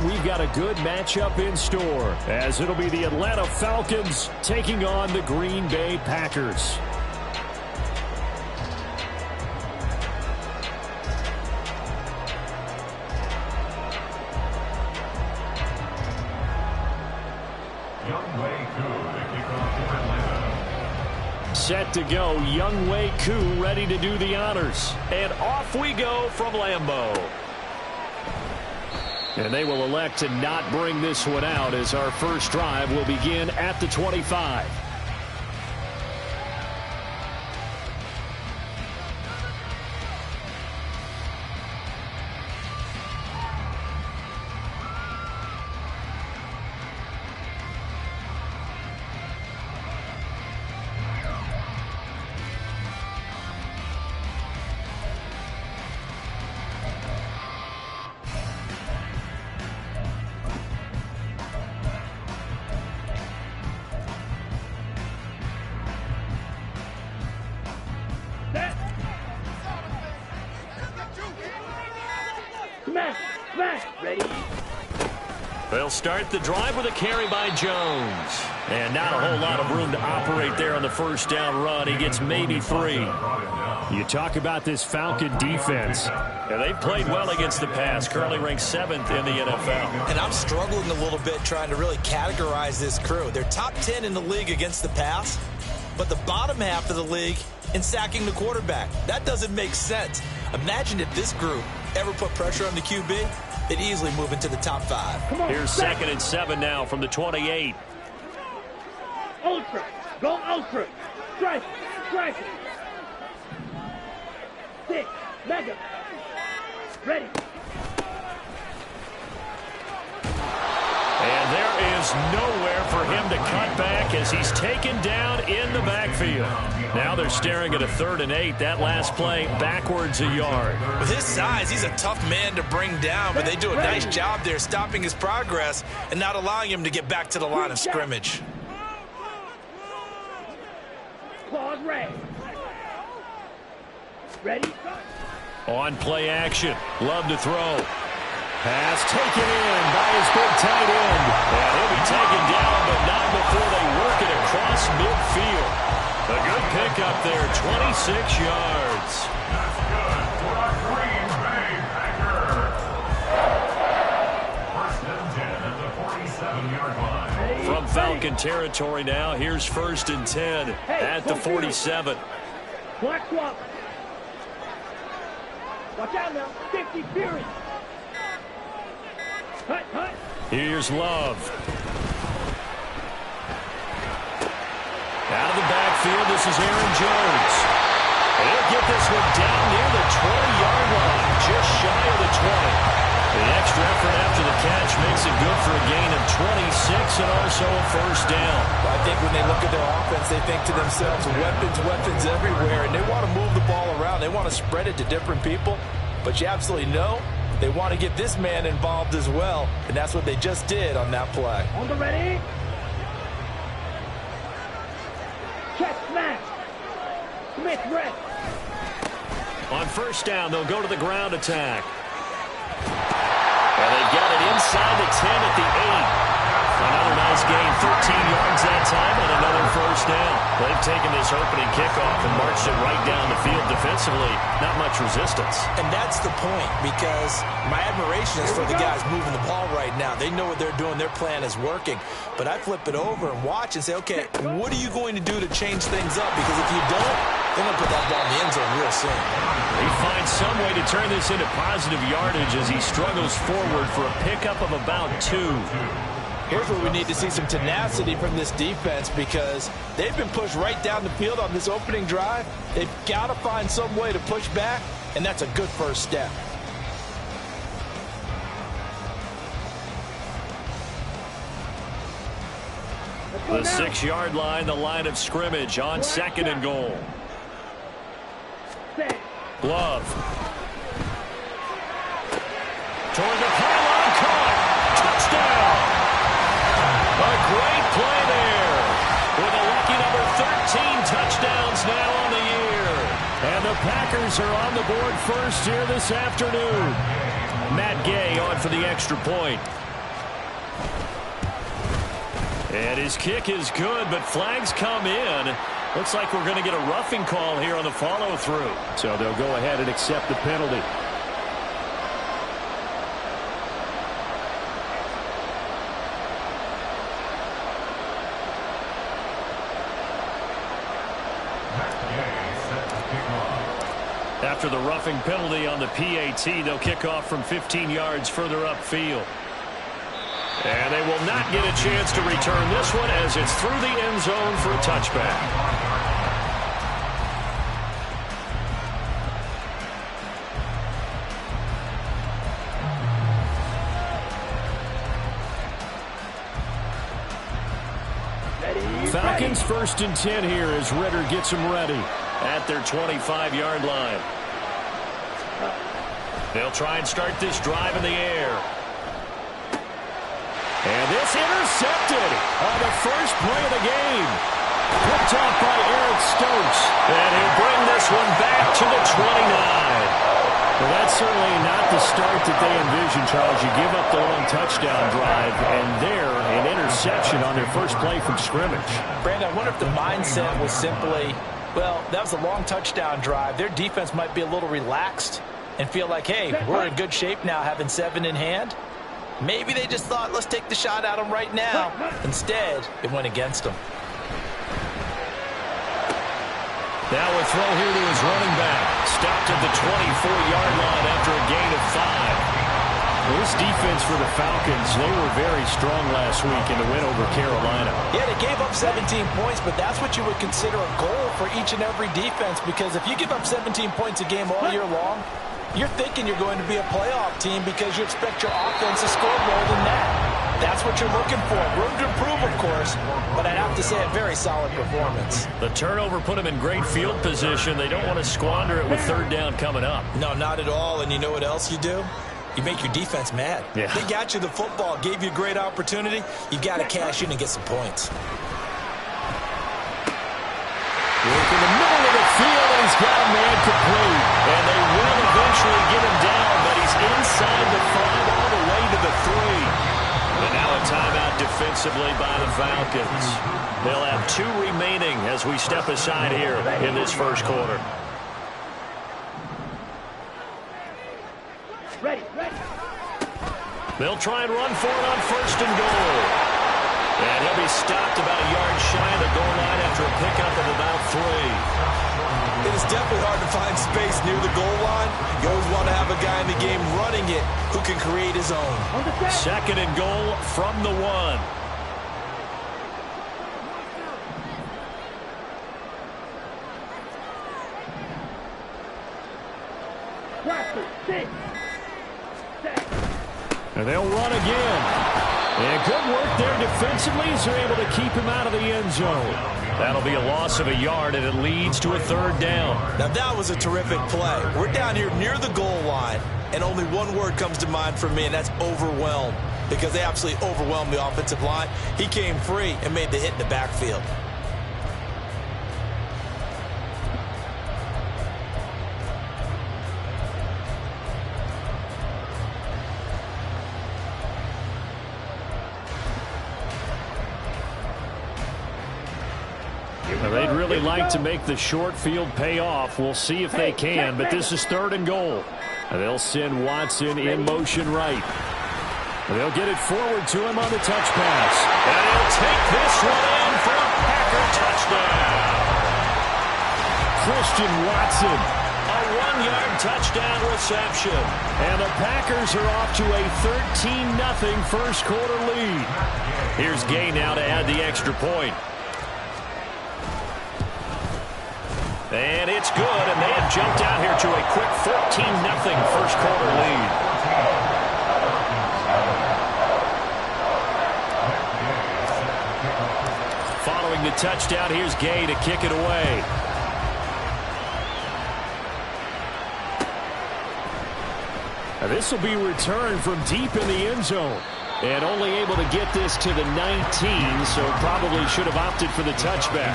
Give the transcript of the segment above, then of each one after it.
we've got a good matchup in store, as it'll be the Atlanta Falcons taking on the Green Bay Packers. Set to go, Young Wei Koo ready to do the honors. And off we go from Lambeau. And they will elect to not bring this one out, as our first drive will begin at the 25. They'll start the drive with a carry by Jones. And not a whole lot of room to operate there on the first down run. He gets maybe 3. You talk about this Falcon defense. And they've played well against the pass, currently ranked 7th in the NFL. And I'm struggling a little bit trying to really categorize this crew. They're top 10 in the league against the pass, but the bottom half of the league in sacking the quarterback. That doesn't make sense. Imagine if this group ever put pressure on the QB, they'd easily move into the top 5. Here's 2nd and 7 now from the 28. Ultra. Go ultra. Strike. Strike. 6. Mega. Ready. And there is nowhere for him to cut back as he's taken down in the backfield. Now they're staring at a 3rd and 8. That last play backwards a yard. With his size, he's a tough man to bring down, but they do a nice job there stopping his progress and not allowing him to get back to the line of scrimmage. Claws ready. Ready? On play action. Love to throw. Pass taken in by his big tight end. And he'll be taken down, but not before they work it across midfield. A good pickup there, 26 yards. That's good for a Green Bay Packer. First and 10 at the 47-yard line. From Falcon territory now, here's 1st and 10 at the 47. Black swap. Watch out now. 50 Fury. Hut, hut. Here's Love. Out of the backfield, this is Aaron Jones. He'll get this one down near the 20-yard line, just shy of the 20. The extra effort after the catch makes it good for a gain of 26 and also a first down. I think when they look at their offense, they think to themselves, weapons, weapons everywhere, and they want to move the ball around. They want to spread it to different people, but you absolutely know they want to get this man involved as well, and that's what they just did on that play. On the ready. Check smash. Smith red. On first down, they'll go to the ground attack. And they've got it inside the 10 at the 8. Another nice gain, 13 yards that time, and another first down. They've taken this opening kickoff and marched it right down the field defensively. Not much resistance. And that's the point, because my admiration is for the guys moving the ball right now. They know what they're doing. Their plan is working. But I flip it over and watch and say, okay, what are you going to do to change things up? Because if you don't, they're going to put that ball in the end zone real soon. He finds some way to turn this into positive yardage as he struggles forward for a pickup of about 2. Here's where we need to see some tenacity from this defense, because they've been pushed right down the field on this opening drive. They've got to find some way to push back, and that's a good first step. The 6-yard line, the line of scrimmage on 2nd and goal. Love. Toward the pylon, caught. Touchdown. A great play there. With a lucky number 13 touchdowns now on the year. And the Packers are on the board first here this afternoon. Matt Gay on for the extra point. And his kick is good, but flags come in. Looks like we're going to get a roughing call here on the follow-through. So they'll go ahead and accept the penalty. After the roughing penalty on the PAT, they'll kick off from 15 yards further upfield. And they will not get a chance to return this one as it's through the end zone for a touchback. Falcons 1st and 10 here as Ritter gets them ready at their 25-yard line. They'll try and start this drive in the air. And this intercepted on the first play of the game. Picked off by Eric Stokes. And he'll bring this one back to the 29. Well, that's certainly not the start that they envisioned, Charles. You give up the long touchdown drive, and there, an interception on their first play from scrimmage. Brandon, I wonder if the mindset was simply, well, that was a long touchdown drive. Their defense might be a little relaxed and feel like, hey, we're in good shape now having 7 in hand. Maybe they just thought, let's take the shot at them right now. Instead, it went against them. Now a throw here to his running back. Stopped at the 24-yard line after a gain of 5. Well, this defense for the Falcons, they were very strong last week in the win over Carolina. Yeah, they gave up 17 points, but that's what you would consider a goal for each and every defense, because if you give up 17 points a game all year long, you're thinking you're going to be a playoff team because you expect your offense to score more than that. That's what you're looking for. Room to improve, of course, but I'd have to say a very solid performance. The turnover put them in great field position. They don't want to squander it with 3rd down coming up. No, not at all. And you know what else you do? You make your defense mad. Yeah. They got you the football, gave you a great opportunity. You got to cash in and get some points. Work in the middle of the field, and he's got a man complete. And they will eventually get him down, but he's inside the 5 all the way to the 3. And now a timeout defensively by the Falcons. They'll have 2 remaining as we step aside here in this first quarter. Ready. They'll try and run for it on 1st and goal. And he'll be stopped about a yard shy of the goal line after a pickup of about 3. It is definitely hard to find space near the goal line. You always want to have a guy in the game running it who can create his own. 2nd and goal from the 1. And they'll run again. And good work there defensively as they're able to keep him out of the end zone. That'll be a loss of a yard, and it leads to a 3rd down. Now, that was a terrific play. We're down here near the goal line, and only one word comes to mind for me, and that's overwhelmed, because they absolutely overwhelmed the offensive line. He came free and made the hit in the backfield. They'd really like to make the short field pay off. We'll see if they can, but this is 3rd and goal. They'll send Watson in motion right. They'll get it forward to him on the touch pass. And he'll take this one in for a Packer touchdown. Christian Watson, a 1-yard touchdown reception. And the Packers are off to a 13-0 first quarter lead. Here's Gay now to add the extra point. And it's good, and they have jumped out here to a quick 14-0 first quarter lead. Following the touchdown, here's Gay to kick it away. Now this will be returned from deep in the end zone. And only able to get this to the 19, so probably should have opted for the touchback.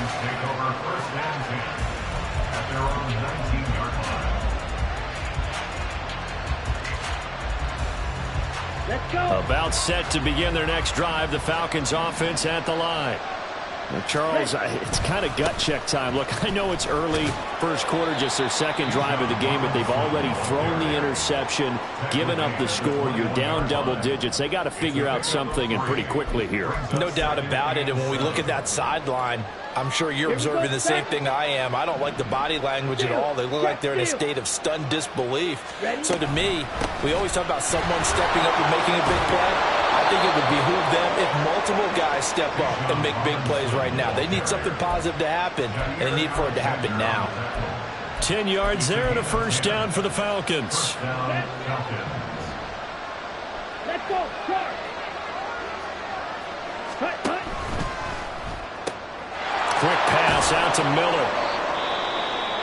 Let's go. About set to begin their next drive. The Falcons offense at the line. Well, Charles, it's kind of gut check time. Look, I know it's early, first quarter, just their second drive of the game, but they've already thrown the interception, given up the score. You're down double digits. They got to figure out something, and pretty quickly here. No doubt about it, and when we look at that sideline, I'm sure you're observing the same thing I am. I don't like the body language at all. They look like they're in a state of stunned disbelief. So to me, we always talk about someone stepping up and making a big play. I think it would behoove them if multiple guys step up and make big plays right now. They need something positive to happen, and they need for it to happen now. 10 yards there and a first down for the Falcons. Let's go. Charge. Cut. Quick pass out to Miller.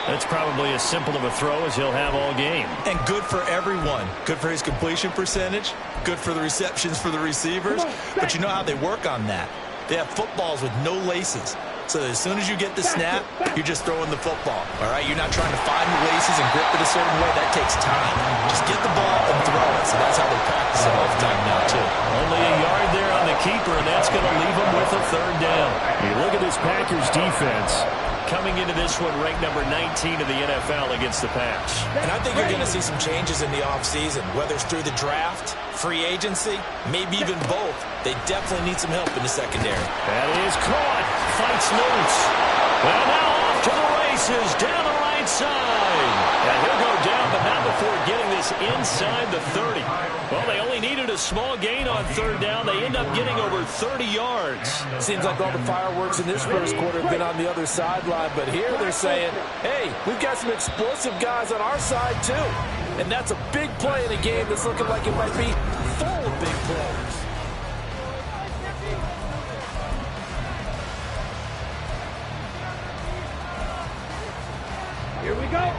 That's probably as simple of a throw as he'll have all game. And good for everyone. Good for his completion percentage. Good for the receptions for the receivers. But you know how they work on that. They have footballs with no laces. So as soon as you get the snap, you're just throwing the football. All right? You're not trying to find the laces and grip it a certain way. That takes time. Just get the ball and throw it. So that's how they practice it all the time now, too. Only a yard there on the keeper, and that's going to leave them with a third down. You look at this Packers defense. Coming into this one, ranked number 19 in the NFL against the pass. And I think you're going to see some changes in the offseason, whether it's through the draft, free agency, maybe even both. They definitely need some help in the secondary. That is caught. Fights loose. And now off to the races down the right side. And he'll go down, but not before getting this inside the 30. Well, they only needed a small gain on third down. They end up getting over 30 yards. Seems like all the fireworks in this first quarter have been on the other sideline, but here they're saying, hey, we've got some explosive guys on our side too. And that's a big play in a game that's looking like it might be full of big plays. Here we go.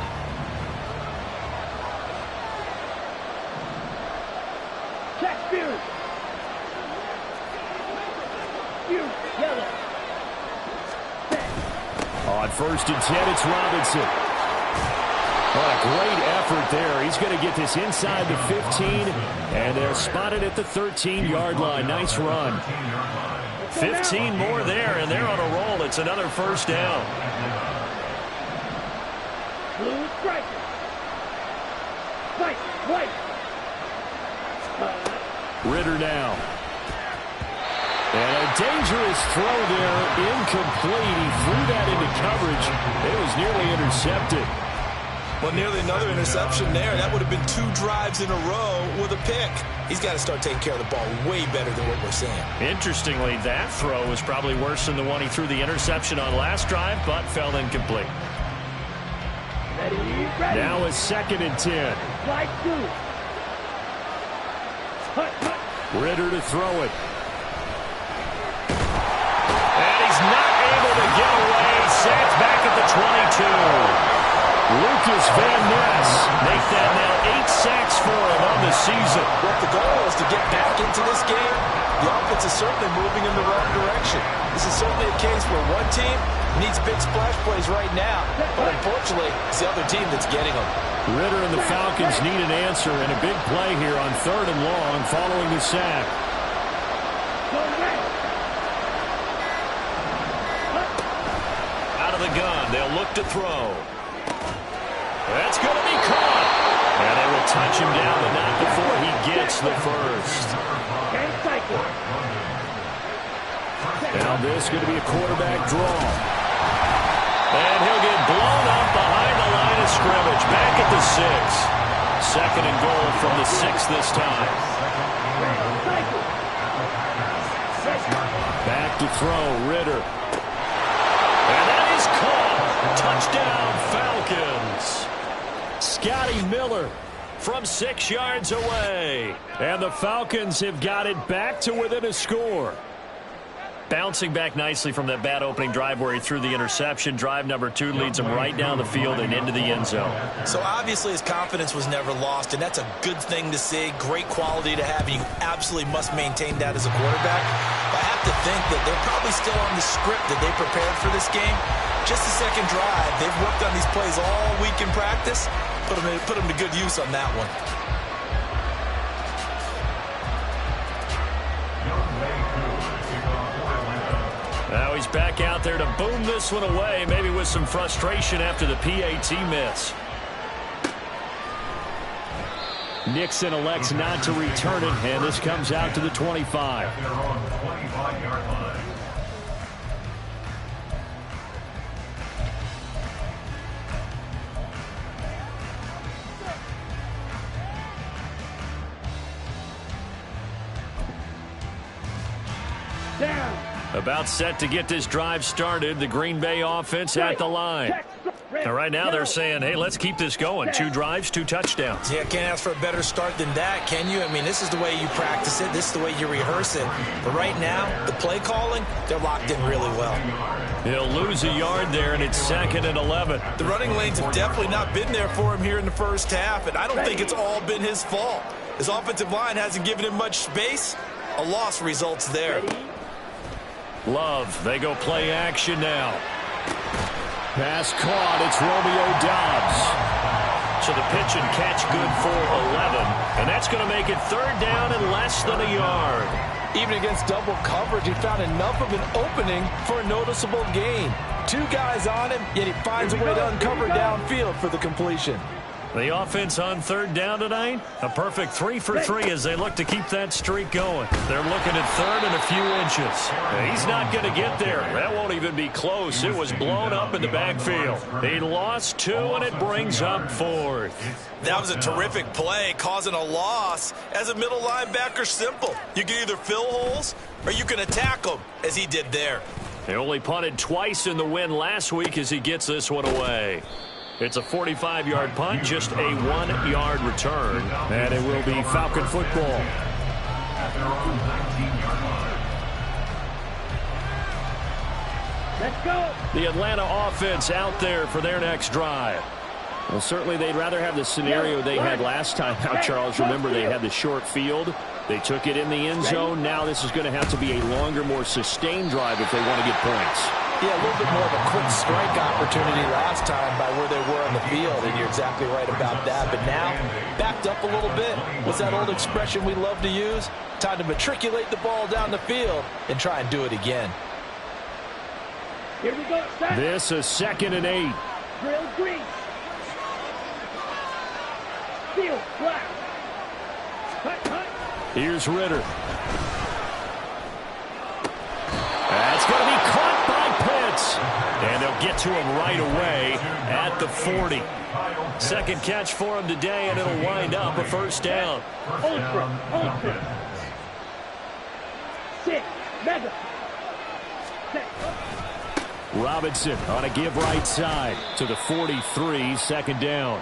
Check Spears. Spears, yellow. Set. On 1st and 10, it's Robinson. What a great effort there. He's going to get this inside the 15, and they're spotted at the 13-yard line. Nice run. 15 more there, and they're on a roll. It's another first down. Blue striker. White, white. Ritter now. And a dangerous throw there, incomplete. He threw that into coverage. It was nearly intercepted. Well, nearly another interception there. That would have been 2 drives in a row with a pick. He's got to start taking care of the ball way better than what we're seeing. Interestingly, that throw was probably worse than the one he threw the interception on last drive, but fell incomplete. Ready. Now a 2nd and 10. Slide 2. Hut. Ritter to throw it. And he's not able to get away. Sacked back at the 22. Lucas Van Ness make that now 8 sacks for him on the season. Well, if the goal is to get back into this game, the offense is certainly moving in the right direction. This is certainly a case where one team needs big splash plays right now, but unfortunately, it's the other team that's getting them. Ritter and the Falcons need an answer, and a big play here on 3rd and long following the sack. Out of the gun, they'll look to throw. That's going to be caught. And they will touch him down, but not before he gets the first. Now this is going to be a quarterback draw. And he'll get blown up behind the line of scrimmage. Back at the 6. 2nd and goal from the 6 this time. Back to throw, Ritter. And that is caught. Touchdown, Falcons. Scotty Miller from 6 yards away. And the Falcons have got it back to within a score. Bouncing back nicely from that bad opening drive where he threw the interception. Drive number 2 leads him right down the field and into the end zone. So obviously his confidence was never lost, and that's a good thing to see. Great quality to have, and you absolutely must maintain that as a quarterback. But I have to think that they're probably still on the script that they prepared for this game. Just the second drive. They've worked on these plays all week in practice. Put them to good use on that one. Now he's back out there to boom this one away, maybe with some frustration after the PAT miss. Nixon elects not to return it, and this comes out to the 25. They're on the 25-yard line. Down. About set to get this drive started. The Green Bay offense at the line. And right now they're saying, hey, let's keep this going. 2 drives, 2 touchdowns. Yeah, can't ask for a better start than that, can you? I mean, this is the way you practice it. This is the way you rehearse it. But right now, the play calling, they're locked in really well. He'll lose a yard there, and it's 2nd and 11. The running lanes have definitely not been there for him here in the first half, and I don't think it's all been his fault. His offensive line hasn't given him much space. A loss results there. Love, they go play action now. Pass caught, it's Romeo Doubs. So the pitch and catch good for 11. And that's going to make it 3rd down and less than a yard. Even against double coverage, he found enough of an opening for a noticeable gain. 2 guys on him, yet he finds a way to uncover downfield for the completion. The offense on 3rd down tonight, a perfect 3 for 3 as they look to keep that streak going. They're looking at 3rd and a few inches. He's not going to get there. That won't even be close. It was blown up in the backfield. He lost 2, and it brings up 4th. That was a terrific play, causing a loss. As a middle linebacker, simple. You can either fill holes or you can attack them, as he did there. He only punted twice in the win last week as he gets this one away. It's a 45-yard punt, just a 1-yard return, and it will be Falcon football. Let's go. The Atlanta offense out there for their next drive. Well, certainly they'd rather have the scenario they had last time out, Charles. Remember, they had the short field. They took it in the end zone. Now this is going to have to be a longer, more sustained drive if they want to get points. Yeah, a little bit more of a quick strike opportunity last time by where they were on the field, and you're exactly right about that. But now, backed up a little bit. What's that old expression we love to use? Time to matriculate the ball down the field and try and do it again. Here we go. Set. This is 2nd and 8. Drill green. Field black. Cut. Here's Ritter. That's going to be caught by Pitts. And they'll get to him right away at the 40. 2nd catch for him today, and it'll wind up a 1st down. Ultra. 6. Mega. 6. Robinson on a give right side to the 43, 2nd down.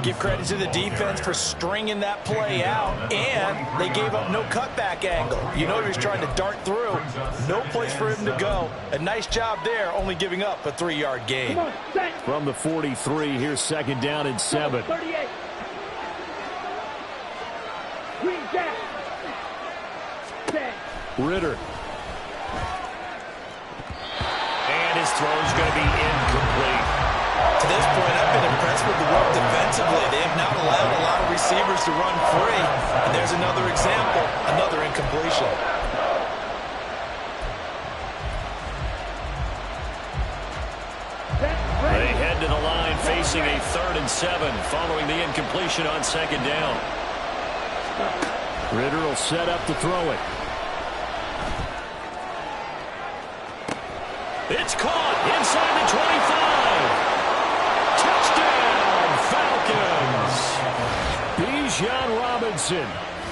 Give credit to the defense for stringing that play out, and they gave up no cutback angle. You know he was trying to dart through. No place for him to go. A nice job there, only giving up a 3-yard gain. Come on, set. From the 43, here's 2nd down and 7. 38. Green jack. Set. Ritter. His throw's going to be incomplete. To this point, I've been impressed with the work defensively. They have not allowed a lot of receivers to run free. And there's another example, another incompletion. They head to the line facing a 3rd and 7 following the incompletion on 2nd down. Ritter will set up to throw it. It's caught inside the 25. Touchdown, Falcons. Bijan Robinson,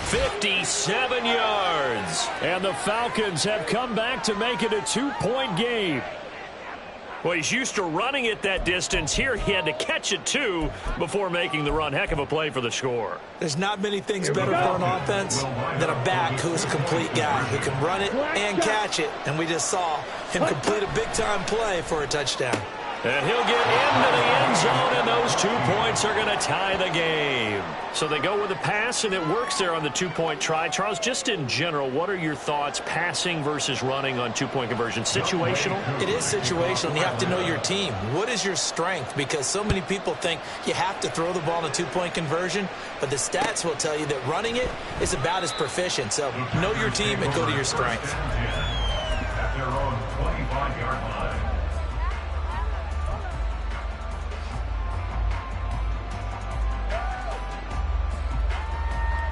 57 yards. And the Falcons have come back to make it a 2-point game. Well, he's used to running it that distance. Here he had to catch it, too, before making the run. Heck of a play for the score. There's not many things better for an offense than a back who's a complete guy who can run it and catch it. And we just saw him complete a big-time play for a touchdown. And he'll get into the end zone, and those 2 points are going to tie the game. So they go with a pass, and it works there on the 2-point try. Charles, just in general, what are your thoughts passing versus running on 2-point conversion? Situational? It is situational. You have to know your team. What is your strength? Because so many people think you have to throw the ball in a 2-point conversion, but the stats will tell you that running it is about as proficient. So know your team and go to your strength. their own 25-yard line.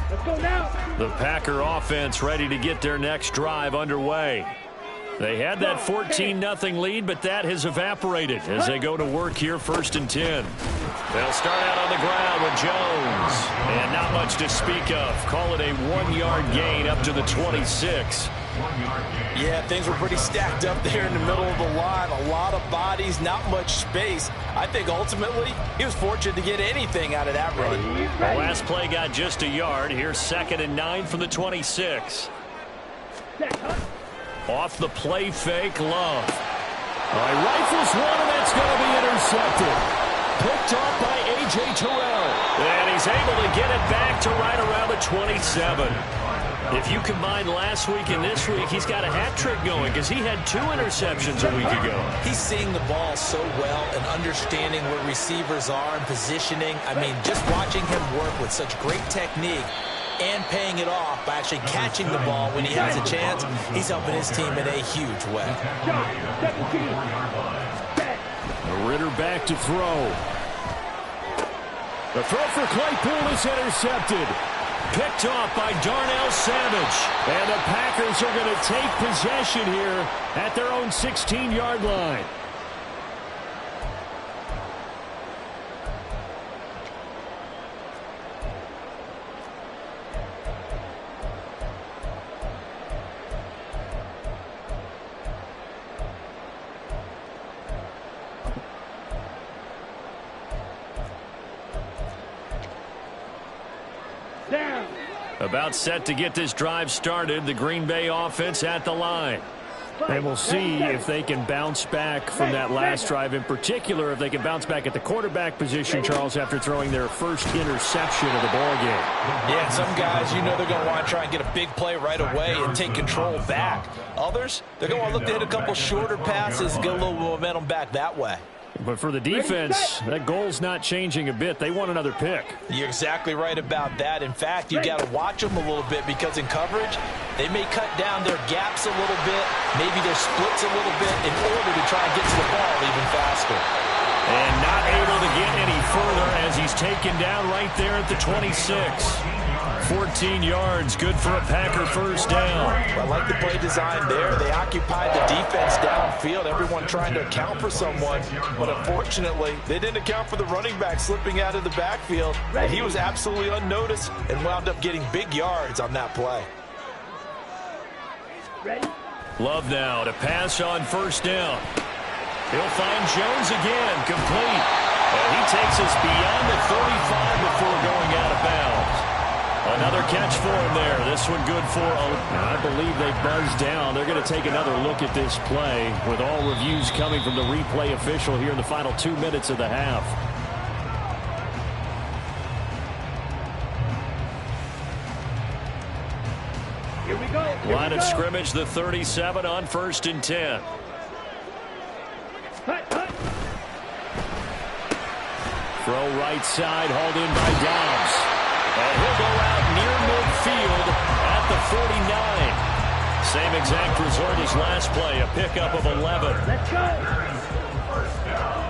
Let's go now. The Packer offense ready to get their next drive underway. They had that 14-0 lead, but that has evaporated as they go to work here, 1st and 10. They'll start out on the ground with Jones. And not much to speak of. Call it a 1-yard gain up to the 26. Yeah, things were pretty stacked up there in the middle of the line. A lot of bodies, not much space. I think ultimately he was fortunate to get anything out of that run. The last play got just a yard. Here's 2nd and 9 from the 26. Off the play fake, Love. Rifles one, and that's going to be intercepted. Picked off by A.J. Terrell. And he's able to get it back to right around the 27. If you combine last week and this week, he's got a hat trick going because he had 2 interceptions a week ago. He's seeing the ball so well and understanding where receivers are and positioning. I mean, just watching him work with such great technique and paying it off by actually catching the ball when he has a chance, he's helping his team in a huge way. Ritter back to throw. The throw for Claypool is intercepted. Picked off by Darnell Savage. And the Packers are going to take possession here at their own 16-yard line. About set to get this drive started. The Green Bay offense at the line. And we'll see if they can bounce back from that last drive. In particular, if they can bounce back at the quarterback position, Charles, after throwing their first interception of the ballgame. Yeah, some guys, you know they're going to want to try and get a big play right away and take control back. Others, they're going to want to look to hit a couple shorter passes and get a little momentum back that way. But for the defense, that goal's not changing a bit. They want another pick. You're exactly right about that. In fact, you got to watch them a little bit because in coverage, they may cut down their gaps a little bit, maybe their splits a little bit in order to try and get to the ball even faster. And not able to get any further as he's taken down right there at the 26. 14 yards, good for a Packer first down. I like the play design there. They occupied the defense downfield, everyone trying to account for someone. But unfortunately, they didn't account for the running back slipping out of the backfield. And he was absolutely unnoticed and wound up getting big yards on that play. Love now to pass on first down. He'll find Jones again, complete. And he takes us beyond the 35 before going out of bounds. Another catch for him there. This one good for, I believe they buzzed down. They're going to take another look at this play with all reviews coming from the replay official here in the final 2 minutes of the half. Here we go. Line of scrimmage, the 37 on 1st and 10. Throw right side, hauled in by Dobbs. And he'll go out near midfield at the 49. Same exact result as last play, a pickup of 11. Let's go. First down.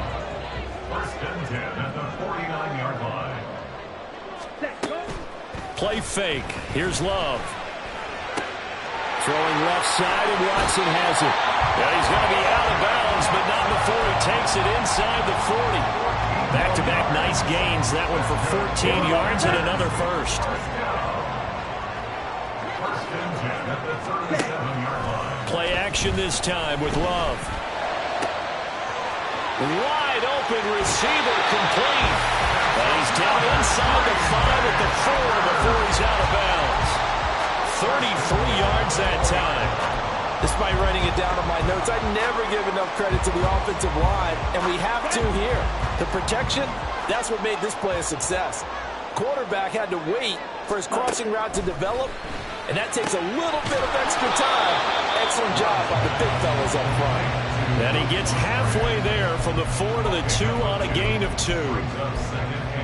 1st and 10 at the 49-yard line. Play fake. Here's Love. Throwing left side, and Watson has it. Yeah, he's going to be out of bounds, but not before he takes it inside the 40. Back-to-back nice gains. That one for 14 yards and another first. Play action this time with Love. Wide open receiver complete. And he's down inside the 5 at the 4 before he's out of bounds. 33 yards that time. Despite writing it down on my notes, I never give enough credit to the offensive line, and we have to here. The protection, that's what made this play a success. Quarterback had to wait for his crossing route to develop, and that takes a little bit of extra time. Excellent job by the big fellas up front. And he gets halfway there from the 4 to the 2 on a gain of 2.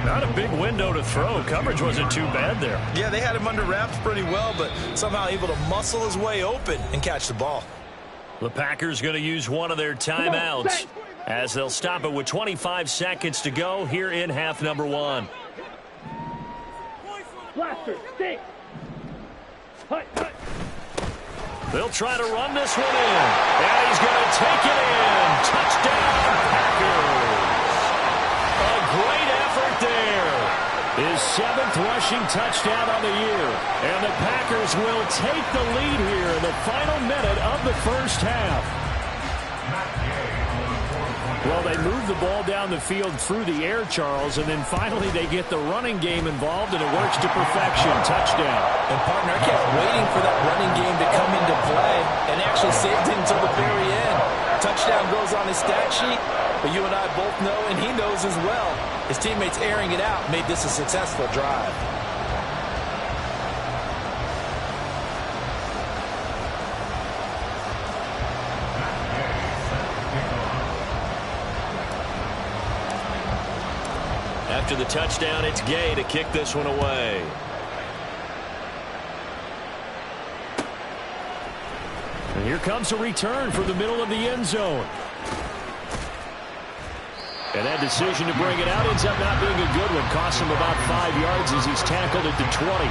Not a big window to throw. Coverage wasn't too bad there. Yeah, they had him under wraps pretty well, but somehow able to muscle his way open and catch the ball. The Packers going to use one of their timeouts as they'll stop it with 25 seconds to go here in half number 1. Blaster, stick. Hut, hut. They'll try to run this one in. And he's going to take it in. Touchdown, Packers. A great effort there. His 7th rushing touchdown on the year. And the Packers will take the lead here in the final minute of the first half. Well, they move the ball down the field through the air, Charles, and then finally they get the running game involved, and it works to perfection. Touchdown. And partner, I kept waiting for that running game to come into play and actually saved it until the very end. Touchdown goes on his stat sheet, but you and I both know, and he knows as well, his teammates airing it out made this a successful drive. After the touchdown, it's Gay to kick this one away. And here comes a return from the middle of the end zone. And that decision to bring it out ends up not being a good one. Costs him about 5 yards as he's tackled at the 20.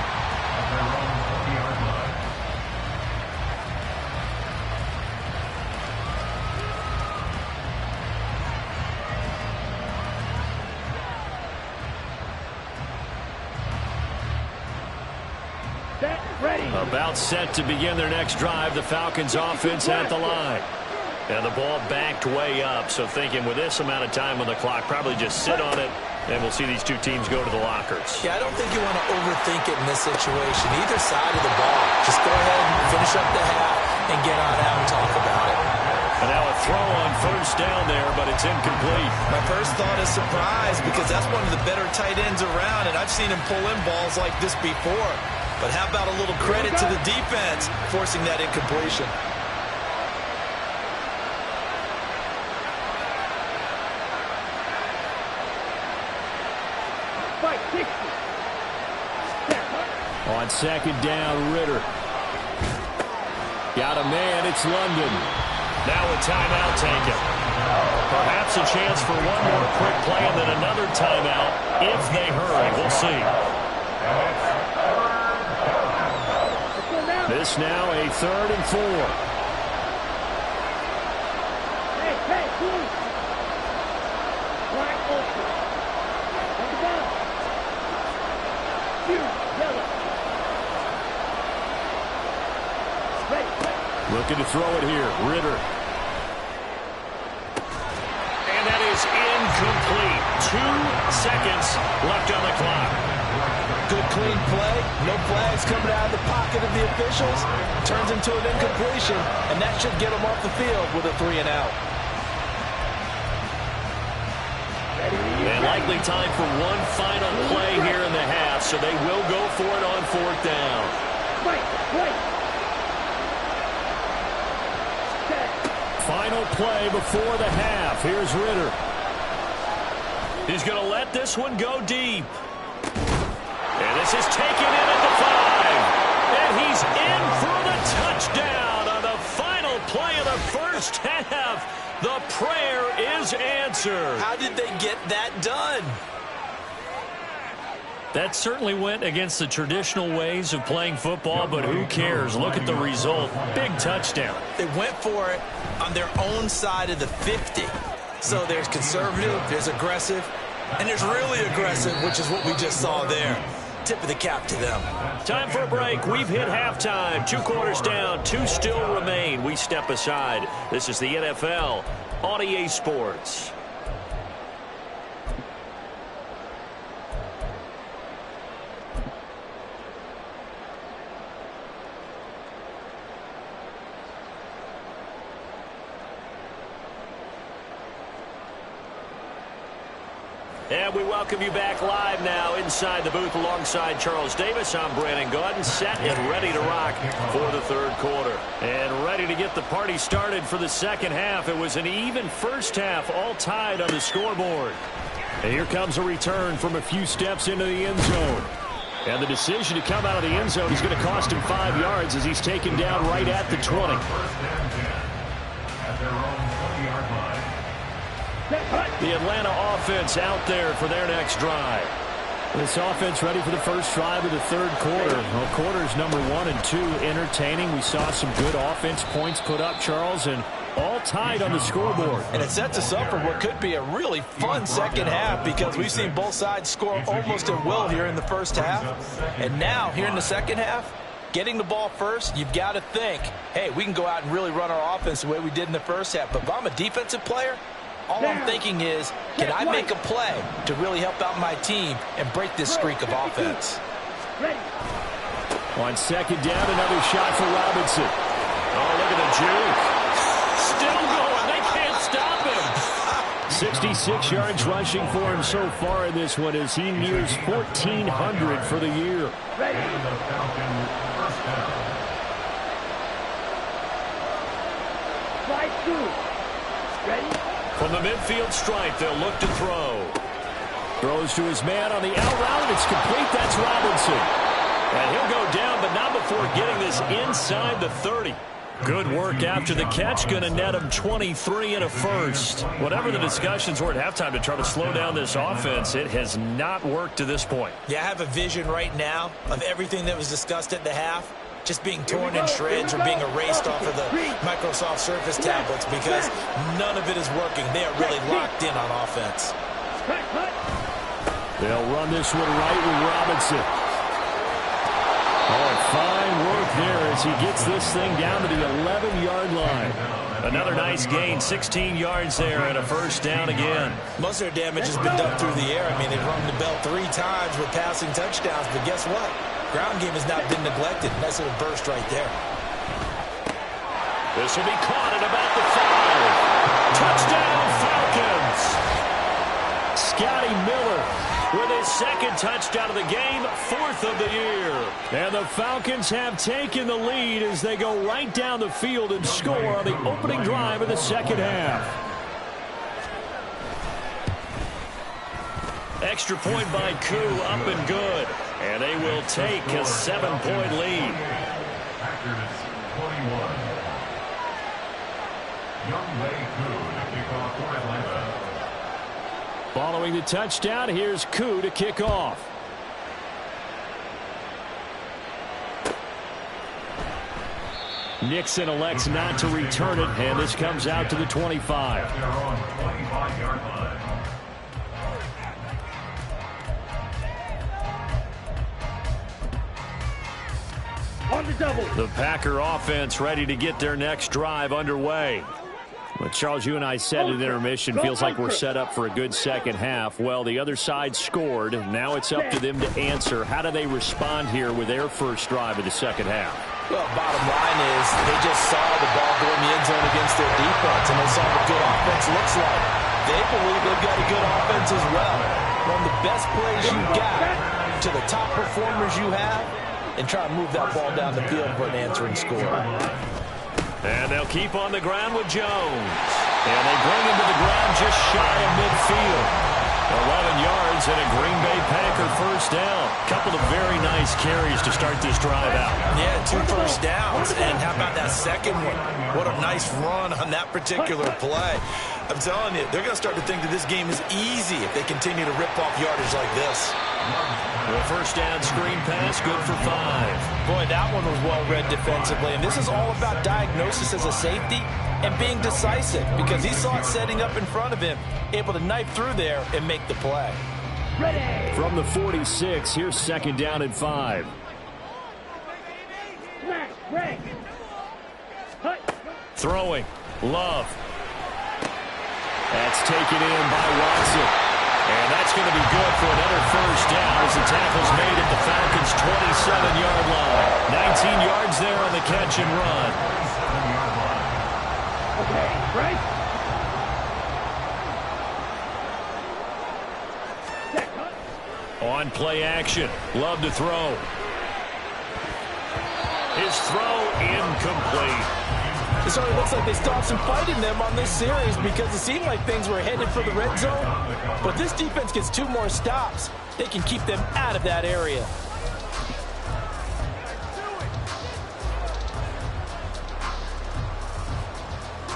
About set to begin their next drive. The Falcons offense at the line. And the ball backed way up. So thinking with this amount of time on the clock, probably just sit on it, and we'll see these two teams go to the lockers. Yeah, I don't think you want to overthink it in this situation. Either side of the ball. Just go ahead and finish up the half and get on out and talk about it. And now a throw on first down there, but it's incomplete. My first thought is surprise because that's one of the better tight ends around, and I've seen him pull in balls like this before. But how about a little credit to the defense forcing that incompletion? On second down, Ritter. Got a man, it's London. Now a timeout taken. Perhaps a chance for one more quick play and then another timeout if they hurry. We'll see. This now a 3rd and 4. Hey, please. Black ultra. On the ball. Yellow. Ready. Looking to throw it here. Ritter. And that is incomplete. 2 seconds left on the clock. Good clean play. No flags coming out of the pocket of the officials. Turns into an incompletion, and that should get them off the field with a 3 and out. And likely time for one final play here in the half, so they will go for it on 4th down. Final play before the half. Here's Ritter. He's going to let this one go deep. And this is taken in at the 5. And he's in for the touchdown on the final play of the first half. The prayer is answered. How did they get that done? That certainly went against the traditional ways of playing football, but who cares? Look at the result. Big touchdown. They went for it on their own side of the 50. So there's conservative, there's aggressive, and there's really aggressive, which is what we just saw there. Tip of the cap to them. Time for a break. We've hit halftime. 2 quarters down. 2 still remain. We step aside. This is the NFL on EA Sports. And we welcome you back live now inside the booth alongside Charles Davis. I'm Brandon Gaudin, set and ready to rock for the 3rd quarter. And ready to get the party started for the second half. It was an even first half, all tied on the scoreboard. And here comes a return from a few steps into the end zone. And the decision to come out of the end zone is going to cost him 5 yards as he's taken down right at the 20. at their own 20-yard line. The Atlanta offense out there for their next drive. This offense ready for the first drive of the third quarter. Well, quarters number 1 and 2 entertaining. We saw some good offense points put up, Charles, and all tied on the scoreboard. And it sets us up for what could be a really fun second half because we've seen both sides score almost at will here in the first half. And now, here in the second half, getting the ball first, you've got to think, hey, we can go out and really run our offense the way we did in the first half. But if I'm a defensive player, all I'm thinking is, can I make a play to really help out my team and break this streak of offense? On second down, another shot for Robinson. Oh, look at the juke. Still going. They can't stop him. 66 yards rushing for him so far in this one as he nears 1,400 for the year. And the Falcons first down. Slide 2. Ready? From the midfield stripe, they'll look to throw. Throws to his man on the out route, and it's complete. That's Robinson. And he'll go down, but not before getting this inside the 30. Good work after the catch. Going to net him 23 and a first. Whatever the discussions were at halftime to try to slow down this offense, it has not worked to this point. Yeah, I have a vision right now of everything that was discussed at the half just being torn in shreds or being erased off of the Microsoft Surface tablets because none of it is working. They are really locked in on offense. They'll run this one right with Robinson. Oh, fine work there as he gets this thing down to the 11-yard line. Another nice gain, 16 yards there and a first down again. Most of their damage has been done through the air. I mean, they've rung the bell 3 times with passing touchdowns, but guess what? Ground game has not been neglected. Nice little burst right there. This will be caught at about the 5. Touchdown, Falcons! Scotty Miller with his second touchdown of the game, 4th of the year. And the Falcons have taken the lead as they go right down the field and score on the opening drive of the second half. Extra point by Koo, up and good. And they will take a 7-point lead. Packers 21. Young Wei Koo to kick off for Atlanta. Following the touchdown, here's Koo to kick off. Nixon elects not to return it, and this comes out to the 25. At their own 25-yard line. On the double. The Packer offense ready to get their next drive underway. But Charles, you and I said at intermission, feels like we're set up for a good second half. Well, the other side scored. Now it's up to them to answer. How do they respond here with their first drive of the second half? Well, bottom line is they just saw the ball go in the end zone against their defense, and they saw what good offense looks like. They believe they've got a good offense as well. Run the best plays you got to the top performers you have, and try to move that ball down the field for an answering score. And they'll keep on the ground with Jones. And they bring him to the ground just shy of midfield. 11 yards and a Green Bay Packer first down. Couple of very nice carries to start this drive out. Yeah, 2 first downs. And how about that second one? What a nice run on that particular play. I'm telling you, they're going to start to think that this game is easy if they continue to rip off yardage like this. The first down screen pass, good for 5. Boy, that one was well read defensively. And this is all about diagnosis as a safety and being decisive because he saw it setting up in front of him, able to knife through there and make the play. Ready. From the 46, here's second down and 5. Smash. Break. Hut. Throwing. Love. That's taken in by Watson. And that's going to be good for another first down as the tackle's made at the Falcons' 27-yard line. 19 yards there on the catch and run. Okay. Right. Check. Hut. On play action. Love to throw. His throw incomplete. It certainly looks like they stopped some fight in them on this series because it seemed like things were headed for the red zone. But this defense gets 2 more stops. They can keep them out of that area.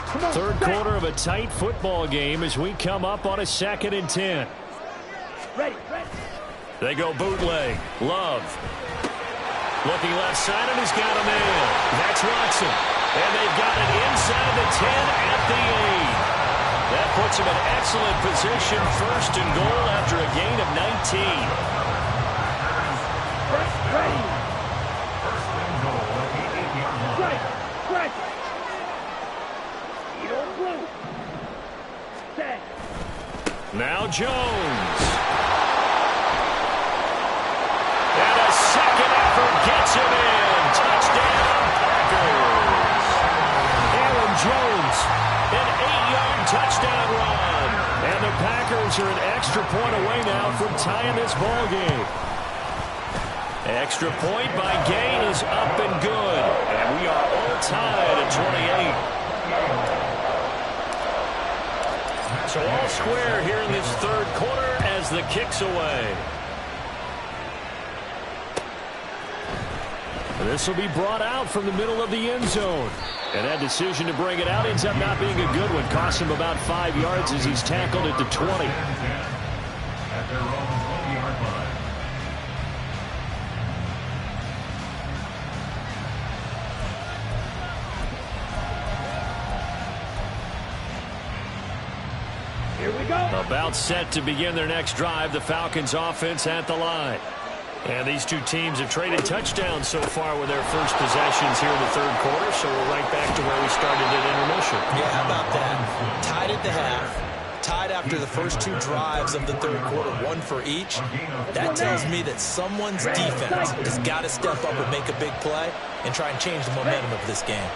Third quarter of a tight football game as we come up on a 2nd and 10. Ready. They go bootleg. Love. Looking left side, and he's got a man. That's Watson. And they've got it inside the 10 at the 8. That puts him in excellent position. 1st and goal after a gain of 19. Ready. First and goal at the 8-yard line. Strike. Eagle blue. Set. Now Jones. And a second effort gets him in. Touchdown, Packers. Aaron Jones, an 8-yard touchdown run. And the Packers are an extra point away now from tying this ball game. Extra point by Gain is up and good. And we are all tied at 28. So all square here in this 3rd quarter as the kick's away. This will be brought out from the middle of the end zone. And that decision to bring it out ends up not being a good one. Costs him about 5 yards as he's tackled at the 20. At their own 20-yard line. Here we go. About set to begin their next drive. The Falcons offense at the line. And these two teams have traded touchdowns so far with their first possessions here in the 3rd quarter. So we're right back to where we started at intermission. Yeah, how about that? Tied at the half. Tied after the first 2 drives of the 3rd quarter, 1 for each. That tells me that someone's defense has got to step up and make a big play and try and change the momentum of this game.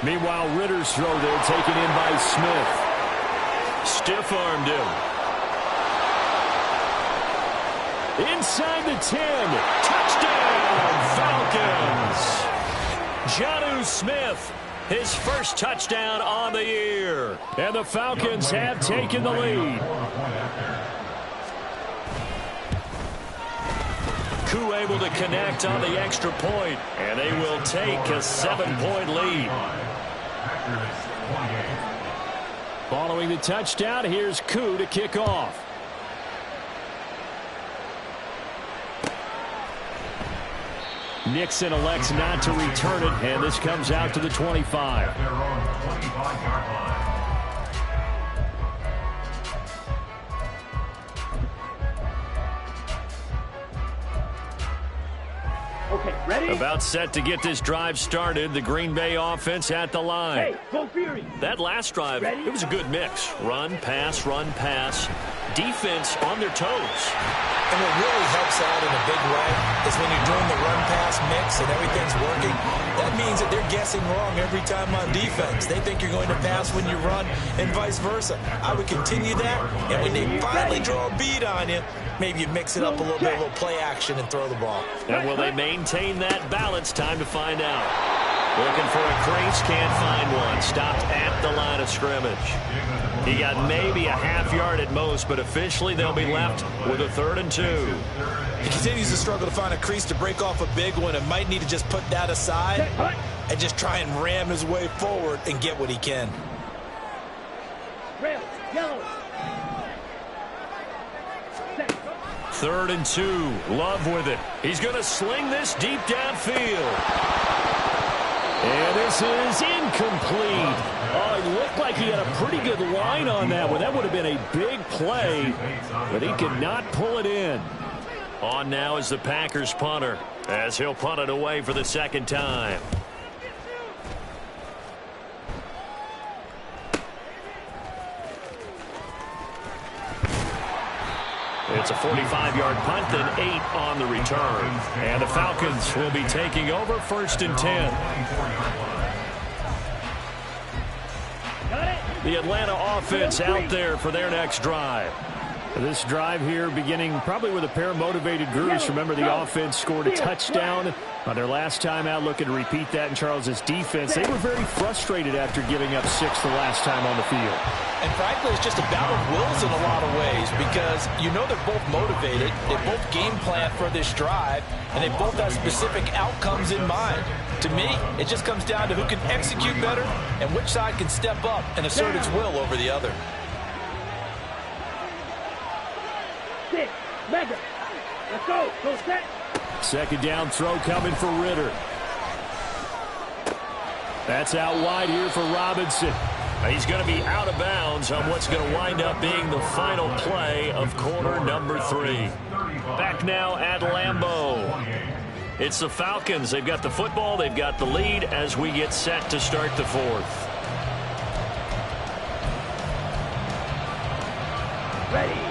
Meanwhile, Ritter's throw there taken in by Smith. Stiff-armed him. Inside the 10. Touchdown, Falcons. Jonnu Smith, his first touchdown on the year. And the Falcons have taken the lead. Koo able to connect on the extra point, and they will take a 7-point lead. Following the touchdown, here's Koo to kick off. Nixon elects not to return it, and this comes out to the 25. At their own 25-yard line. Okay, ready? About set to get this drive started. The Green Bay offense at the line. Hey, go Fury. That last drive, it was a good mix. Run, pass, defense on their toes. And what really helps out in a big way is when you're doing the run-pass mix and everything's working, that means that they're guessing wrong every time on defense. They think you're going to pass when you run and vice versa. I would continue that, and when they finally draw a beat on you, maybe you mix it up a little bit, a little play action, and throw the ball. And will they maintain that balance? Time to find out. Looking for a crease, can't find one. Stopped at the line of scrimmage. He got maybe a half yard at most, but officially they'll be left with a 3rd and 2. He continues to struggle to find a crease to break off a big one and might need to just put that aside and just try and ram his way forward and get what he can. Red, yellow. 3rd and 2. Love with it. He's going to sling this deep downfield. And this is incomplete. Oh, it looked like he had a pretty good line on that one. That would have been a big play, but he could not pull it in. On now is the Packers punter, as he'll punt it away for the 2nd time. It's a 45-yard punt, then 8 on the return. And the Falcons will be taking over 1st and 10. The Atlanta offense out there for their next drive. This drive here beginning probably with a pair of motivated groups. Remember, the offense scored a touchdown on their last time out. Looking to repeat that in Charles's defense. They were very frustrated after giving up 6 the last time on the field. And frankly, it's just a battle of wills in a lot of ways because you know they're both motivated. They both game plan for this drive, and they both have specific outcomes in mind. To me, it just comes down to who can execute better and which side can step up and assert its will over the other. Mega. Let's go. Go set. Second down throw coming for Ritter. That's out wide here for Robinson. He's going to be out of bounds on what's going to wind up being the final play of quarter number 3. Back now at Lambeau. It's the Falcons. They've got the football. They've got the lead as we get set to start the 4th.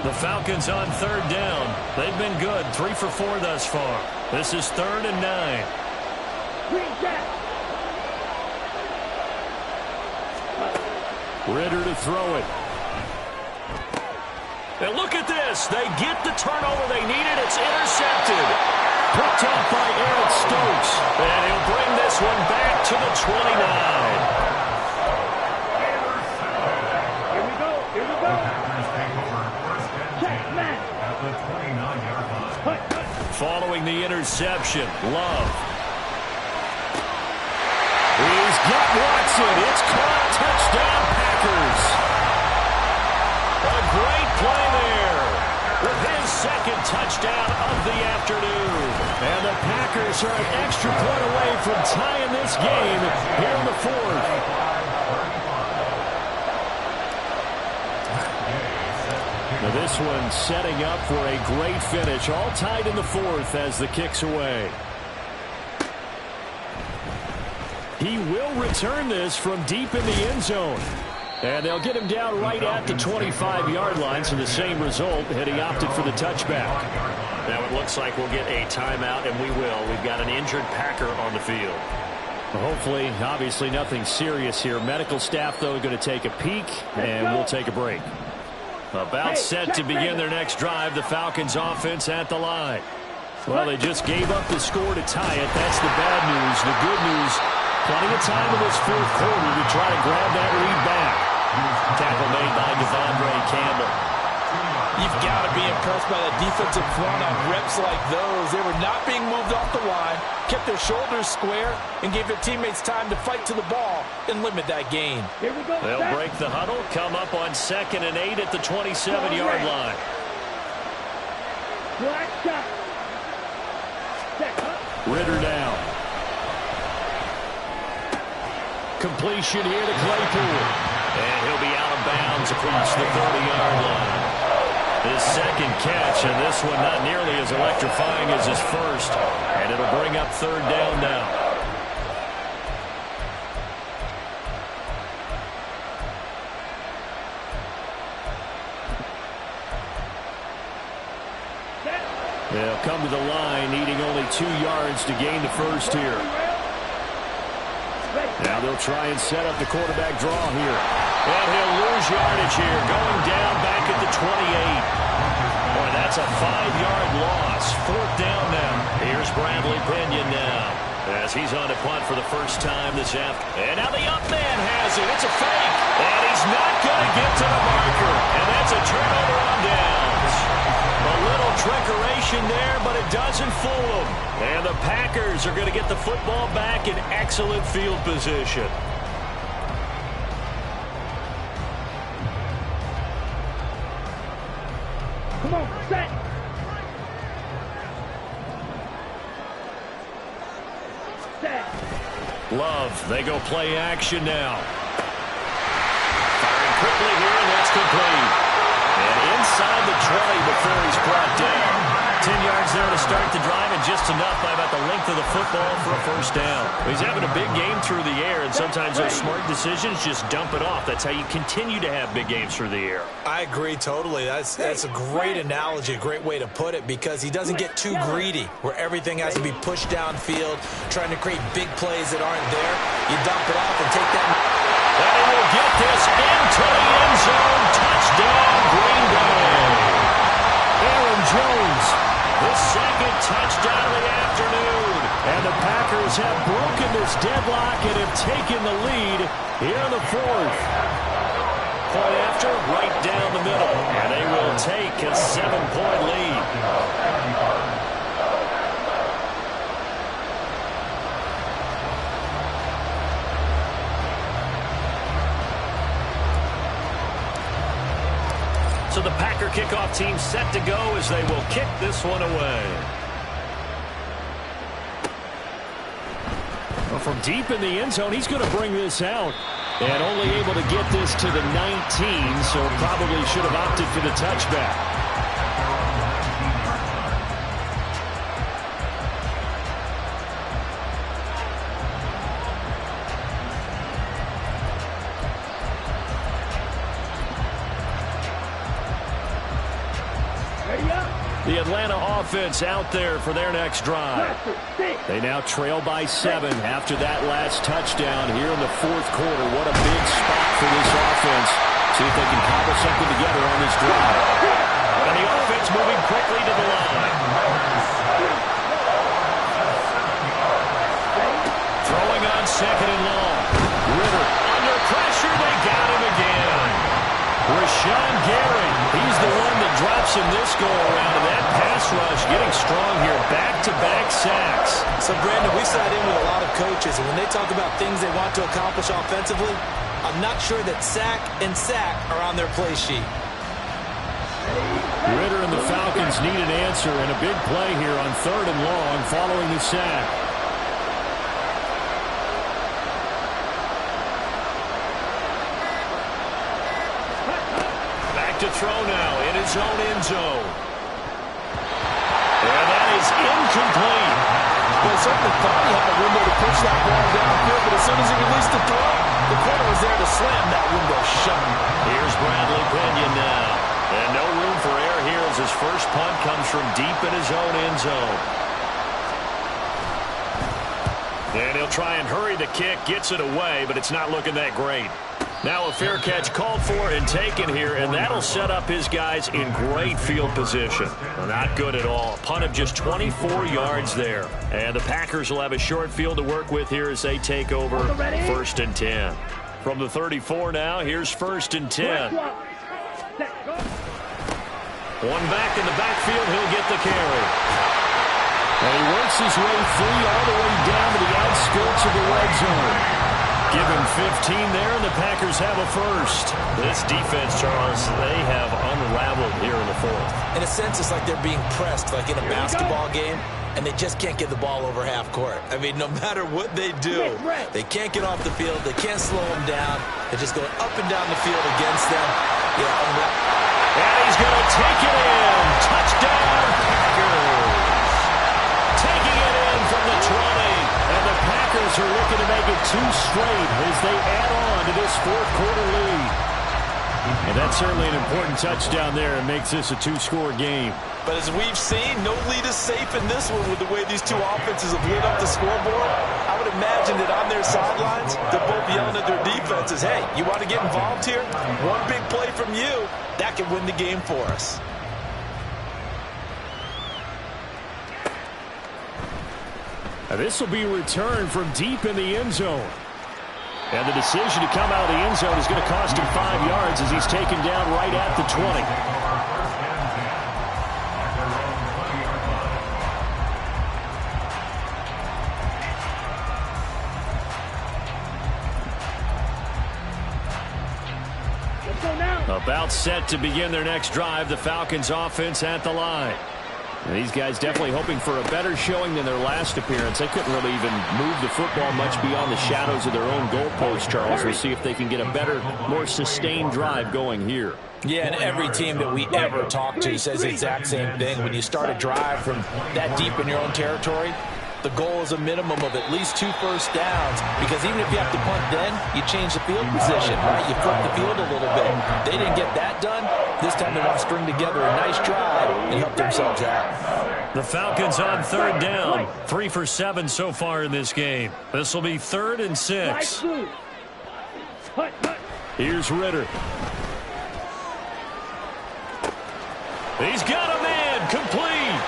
The Falcons on 3rd down. They've been good. 3 for 4 thus far. This is 3rd and 9. Ritter to throw it. And look at this. They get the turnover they needed. It's intercepted. Picked off by Eric Stokes. And he'll bring this one back to the 29. Following the interception, Love. He's got Watson. It's caught. Touchdown, Packers. A great play there with his second touchdown of the afternoon. And the Packers are an extra point away from tying this game here in the 4th. Now this one setting up for a great finish. All tied in the 4th as the kick's away. He will return this from deep in the end zone. And they'll get him down right at the 25-yard line. So the same result had he opted for the touchback. Now it looks like we'll get a timeout, and we will. We've got an injured Packer on the field. Well, hopefully, obviously nothing serious here. Medical staff, though, going to take a peek, and we'll take a break. About set to begin their next drive. The Falcons offense at the line. Well, they just gave up the score to tie it. That's the bad news. The good news, plenty of time in this 4th quarter to try to grab that lead back. Tackle made by Devondre Campbell. You've got to be impressed by that defensive front on reps like those. They were not being moved off the line, kept their shoulders square, and gave their teammates time to fight to the ball and limit that gain. Here we go. They'll break the huddle, come up on 2nd and 8 at the 27-yard line. Black shot. Ritter down. Completion here to Claypool. And he'll be out of bounds across the 30-yard line. His second catch, and this one not nearly as electrifying as his first. And it'll bring up 3rd down now. They'll come to the line, needing only 2 yards to gain the first here. Now they'll try and set up the quarterback draw here. And he'll lose yardage here, going down back at the 28. Boy, that's a 5-yard loss. 4th down now. Here's Bradley Pinion now, as he's on to punt for the first time this afternoon. And now the up man has it. It's a fake. And he's not going to get to the marker. And that's a turnover on downs. A little trickeration there, but it doesn't fool them. And the Packers are going to get the football back in excellent field position. Come on, set. Set. Love, they go play action now. Firing quickly here, and that's complete. And inside the 20 before he's brought down. 10 yards there to start the drive, and just enough by about the length of the football for a first down. He's having a big game through the air, and sometimes those smart decisions just dump it off. That's how you continue to have big games through the air. I agree totally. That's a great analogy, a great way to put it, because he doesn't get too greedy where everything has to be pushed downfield, trying to create big plays that aren't there. You dump it off and take that. And he will get this into the end zone. Touchdown, Green Bay. second touchdown of the afternoon. And the Packers have broken this deadlock and have taken the lead here in the fourth. Point after, right down the middle. And they will take a 7-point lead. So the Packer kickoff team set to go as they will kick this one away. Well, from deep in the end zone, he's going to bring this out. And only able to get this to the 19, so probably should have opted for the touchback. The Atlanta offense out there for their next drive. They now trail by 7 after that last touchdown here in the fourth quarter. What a big spot for this offense. See if they can cobble something together on this drive. And the offense moving quickly to the line. Throwing on second and long. Ritter under pressure. They got him again. Rashawn Gary, he's the one that drops him this go-around. And that pass rush getting strong here. Back-to-back sacks. So, Brandon, we sat in with a lot of coaches, and when they talk about things they want to accomplish offensively, I'm not sure that sack and sack are on their play sheet. Ritter and the Falcons need an answer, and a big play here on third and long following the sack. To throw now in his own end zone. And that is incomplete. Well, certainly thought he had a window to push that ball downfield, but as soon as he released the throw, the corner was there to slam that window shut. Here's Bradley Pinion now. And no room for error here as his first punt comes from deep in his own end zone. And he'll try and hurry the kick, gets it away, but it's not looking that great. Now a fair catch called for and taken here, and that'll set up his guys in great field position. Not good at all. Punt of just 24 yards there. And the Packers will have a short field to work with here as they take over first and 10. From the 34 now, here's first and 10. One back in the backfield, he'll get the carry. And he works his way free all the way down to the outskirts of the red zone. Give him 15 there, and the Packers have a first. This defense, Charles, they have unraveled here in the fourth. In a sense, it's like they're being pressed, like in a basketball game, and they just can't get the ball over half court. I mean, no matter what they do, they can't get off the field. They can't slow them down. They're just going up and down the field against them. Yeah, and he's going to take it in. Touchdown, Packers. Taking it in from the 20. And the Packers are looking to make it 2 straight as they add on to this fourth quarter lead. And that's certainly an important touchdown there and makes this a 2-score game. But as we've seen, no lead is safe in this one with the way these two offenses have lit up the scoreboard. I would imagine that on their sidelines, they're both yelling at their defenses, hey, you want to get involved here? One big play from you, that can win the game for us. And this will be returned from deep in the end zone. And the decision to come out of the end zone is going to cost him 5 yards as he's taken down right at the 20. About set to begin their next drive, the Falcons offense at the line. And these guys definitely hoping for a better showing than their last appearance. They couldn't really even move the football much beyond the shadows of their own goalpost, Charles. We'll see if they can get a better, more sustained drive going here. Yeah, and every team that we ever talk to says the exact same thing. When you start a drive from that deep in your own territory, the goal is a minimum of at least 2 first downs, because even if you have to punt then, you change the field position, right? You flip the field a little bit. They didn't get that done. This time they want to string together a nice drive and help themselves out. The Falcons on third down. 3 for 7 so far in this game. This will be 3rd and 6. Here's Ritter. He's got a man complete.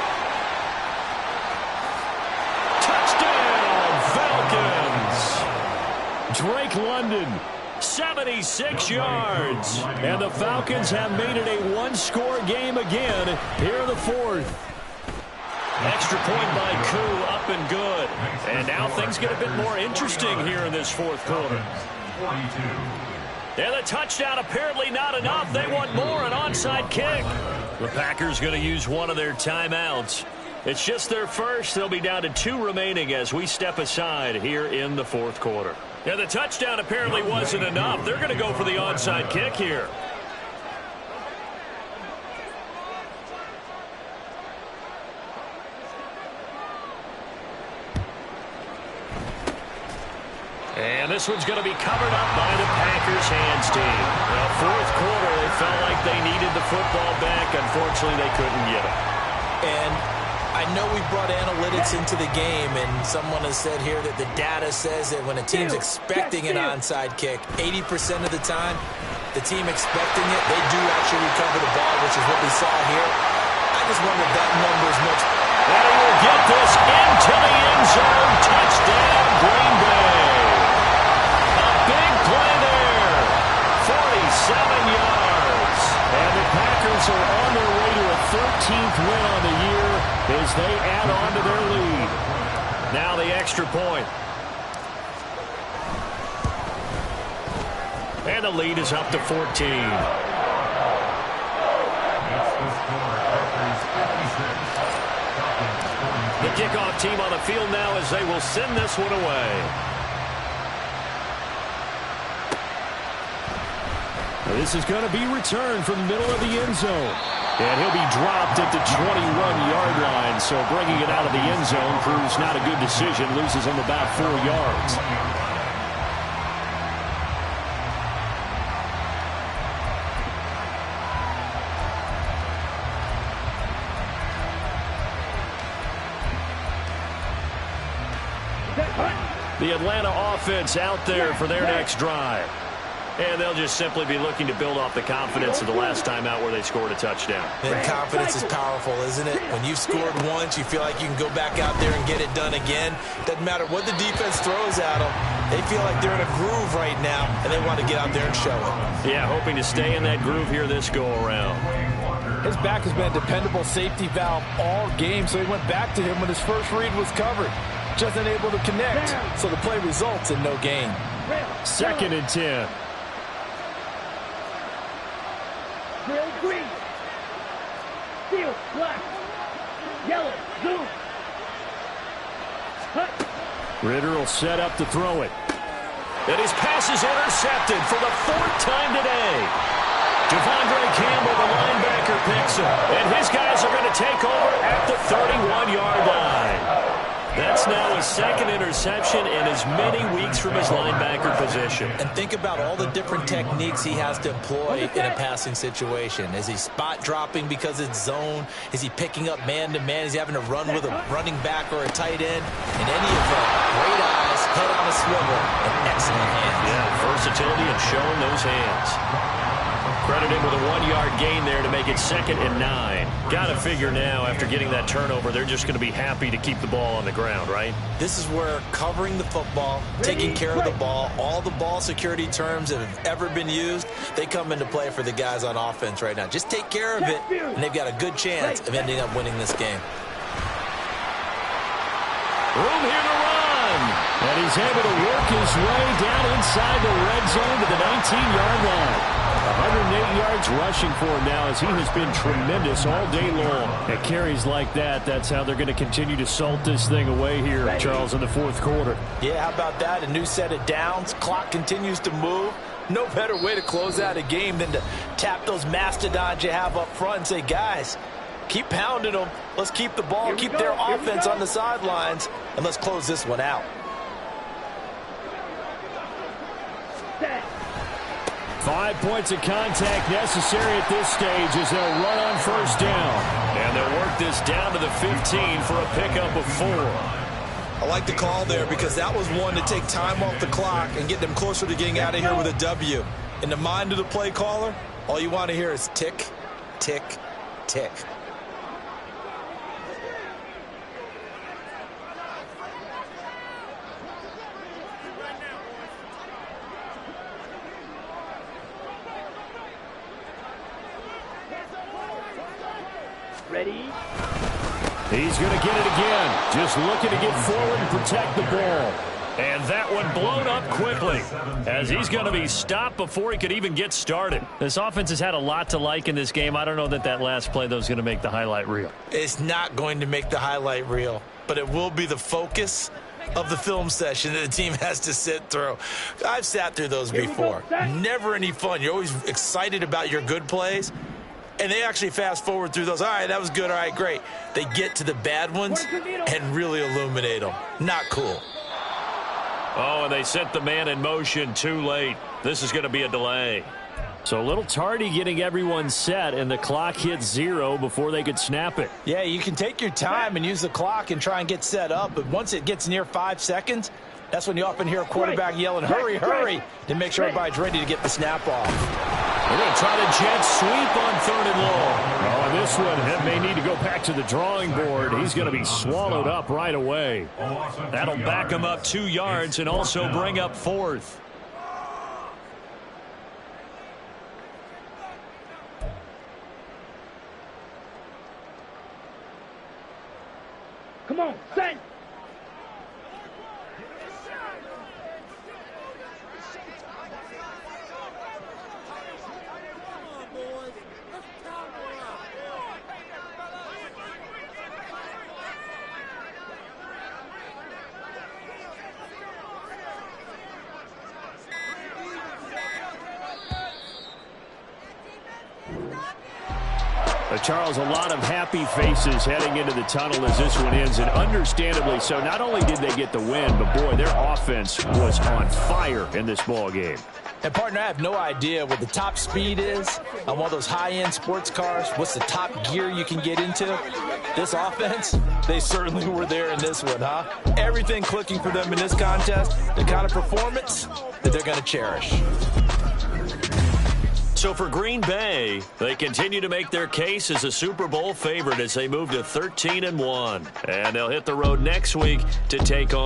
Drake London, 76 yards. And the Falcons have made it a one-score game again here in the fourth. Extra point by Koo, up and good. And now things get a bit more interesting here in this fourth quarter. And the touchdown apparently not enough. They want more, an onside kick. The Packers going to use one of their timeouts. It's just their first. They'll be down to 2 remaining as we step aside here in the fourth quarter. And the touchdown apparently wasn't enough. They're going to go for the onside kick here. And this one's going to be covered up by the Packers hands team. Well, fourth quarter, they felt like they needed the football back. Unfortunately, they couldn't get it. And I know we brought analytics into the game, and someone has said here that the data says that when a team's expecting an onside kick, 80% of the time, the team expecting it, they do actually recover the ball, which is what we saw here. I just wonder if that number is much. And he will get this into the end zone. Touchdown, Green Bay. Big play there, 47 yards. And the Packers are on their way to a 13th win on the year as they add on to their lead. Now the extra point. And the lead is up to 14. The kickoff team on the field now as they will send this one away. This is going to be returned from the middle of the end zone. And he'll be dropped at the 21-yard line. So bringing it out of the end zone proves not a good decision. Loses him about 4 yards. The Atlanta offense out there for their next drive. And they'll just simply be looking to build off the confidence of the last time out where they scored a touchdown. And confidence is powerful, isn't it? When you've scored once, you feel like you can go back out there and get it done again. Doesn't matter what the defense throws at them. They feel like they're in a groove right now, and they want to get out there and show it. Yeah, hoping to stay in that groove here this go-around. His back has been a dependable safety valve all game, so he went back to him when his first read was covered. Just unable to connect, so the play results in no gain. 2nd and 10. Drill green. Steel, black. Yellow, zoom. Hut. Ritter will set up to throw it. And his pass is intercepted for the 4th time today. Devondre Campbell, the linebacker, picks him. And his guys are going to take over at the 31-yard line. That's now his 2nd interception in as many weeks from his linebacker position. And think about all the different techniques he has to employ in a passing situation. Is he spot dropping because it's zone? Is he picking up man-to-man? Is he having to run with a running back or a tight end? In any event, great eyes, head on a swivel, and excellent hands. Yeah, versatility and showing those hands. Credited with a 1-yard gain there to make it 2nd and 9. Got to figure now, after getting that turnover, they're just going to be happy to keep the ball on the ground, right? This is where covering the football, taking care of the ball, all the ball security terms that have ever been used, they come into play for the guys on offense right now. Just take care of it, and they've got a good chance of ending up winning this game. Room here to run. And he's able to work his way down inside the red zone to the 19-yard line. 108 yards rushing for him now as he has been tremendous all day long. At carries like that, that's how they're going to continue to salt this thing away here, Charles, in the fourth quarter. Yeah, how about that? A new set of downs. Clock continues to move. No better way to close out a game than to tap those mastodons you have up front and say, guys, keep pounding them. Let's keep the ball, keep their offense on the sidelines, and let's close this one out. 5 points of contact necessary at this stage as they'll run on first down. And they'll work this down to the 15 for a pickup of 4. I like the call there because that was one to take time off the clock and get them closer to getting out of here with a W. In the mind of the play caller, all you want to hear is tick, tick, tick. Ready? He's going to get it again. Just looking to get forward and protect the ball. And that one blown up quickly as he's going to be stopped before he could even get started. This offense has had a lot to like in this game. I don't know that last play, though, is going to make the highlight reel. It's not going to make the highlight reel, but it will be the focus of the film session that the team has to sit through. I've sat through those before. Never any fun. You're always excited about your good plays, and they actually fast forward through those. All right, that was good. All right, great. They get to the bad ones and really illuminate them. Not cool. Oh, and they sent the man in motion too late. This is going to be a delay. So a little tardy getting everyone set, and the clock hit 0 before they could snap it. Yeah, you can take your time and use the clock and try and get set up, but once it gets near 5 seconds, that's when you often hear a quarterback yelling, hurry, hurry, to make sure everybody's ready to get the snap off. They're going to try the jet sweep on 3rd and long. Oh, and this one may need to go back to the drawing board. He's going to be swallowed up right away. That'll back him up 2 yards and also bring up 4th. Come on, set. Charles, a lot of happy faces heading into the tunnel as this one ends, and understandably so. Not only did they get the win, but, boy, their offense was on fire in this ball game. And, partner, I have no idea what the top speed is on one of those high-end sports cars. What's the top gear you can get into? This offense, they certainly were there in this one, huh? Everything clicking for them in this contest, the kind of performance that they're going to cherish. So for Green Bay, they continue to make their case as a Super Bowl favorite as they move to 13-1. And they'll hit the road next week to take on